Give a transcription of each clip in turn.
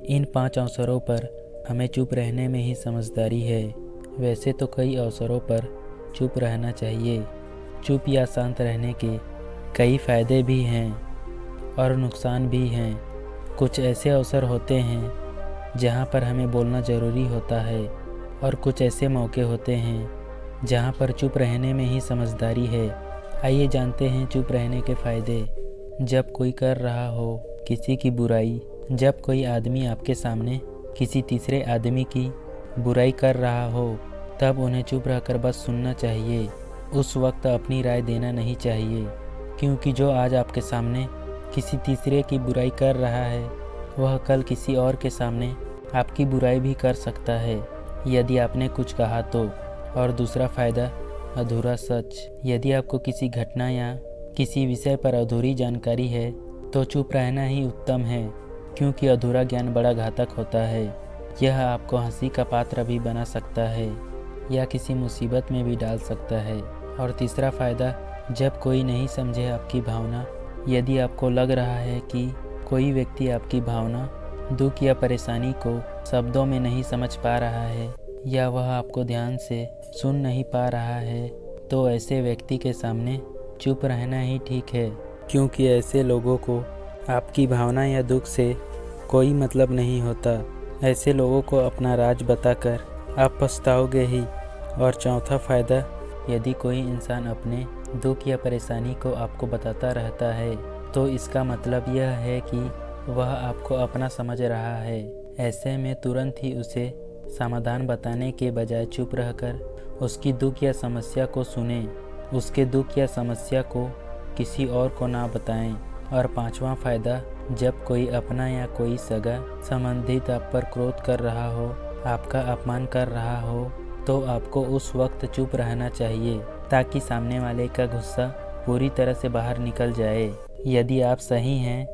इन 5 अवसरों पर हमें चुप रहने में ही समझदारी है। वैसे तो कई अवसरों पर चुप रहना चाहिए। चुप या शांत रहने के कई फ़ायदे भी हैं और नुकसान भी हैं। कुछ ऐसे अवसर होते हैं जहाँ पर हमें बोलना ज़रूरी होता है और कुछ ऐसे मौके होते हैं जहाँ पर चुप रहने में ही समझदारी है। आइए जानते हैं चुप रहने के फ़ायदे। जब कोई कर रहा हो किसी की बुराई, जब कोई आदमी आपके सामने किसी तीसरे आदमी की बुराई कर रहा हो, तब उन्हें चुप रहकर बस सुनना चाहिए। उस वक्त अपनी राय देना नहीं चाहिए, क्योंकि जो आज आपके सामने किसी तीसरे की बुराई कर रहा है, वह कल किसी और के सामने आपकी बुराई भी कर सकता है यदि आपने कुछ कहा तो। और दूसरा फ़ायदा, अधूरा सच। यदि आपको किसी घटना या किसी विषय पर अधूरी जानकारी है तो चुप रहना ही उत्तम है, क्योंकि अधूरा ज्ञान बड़ा घातक होता है। यह आपको हंसी का पात्र भी बना सकता है या किसी मुसीबत में भी डाल सकता है। और तीसरा फ़ायदा, जब कोई नहीं समझे आपकी भावना, यदि आपको लग रहा है कि कोई व्यक्ति आपकी भावना, दुख या परेशानी को शब्दों में नहीं समझ पा रहा है या वह आपको ध्यान से सुन नहीं पा रहा है, तो ऐसे व्यक्ति के सामने चुप रहना ही ठीक है, क्योंकि ऐसे लोगों को आपकी भावना या दुख से कोई मतलब नहीं होता। ऐसे लोगों को अपना राज बताकर आप पछताओगे ही। और चौथा फ़ायदा, यदि कोई इंसान अपने दुख या परेशानी को आपको बताता रहता है तो इसका मतलब यह है कि वह आपको अपना समझ रहा है। ऐसे में तुरंत ही उसे समाधान बताने के बजाय चुप रहकर उसकी दुख या समस्या को सुनें। उसके दुख या समस्या को किसी और को ना बताएं। और पांचवा फ़ायदा, जब कोई अपना या कोई सगा संबंधित आप पर क्रोध कर रहा हो, आपका अपमान कर रहा हो, तो आपको उस वक्त चुप रहना चाहिए ताकि सामने वाले का गुस्सा पूरी तरह से बाहर निकल जाए। यदि आप सही हैं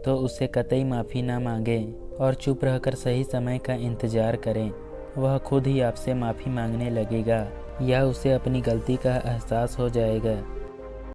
तो उससे कतई माफ़ी ना मांगें और चुप रहकर सही समय का इंतज़ार करें। वह खुद ही आपसे माफ़ी मांगने लगेगा या उसे अपनी गलती का एहसास हो जाएगा।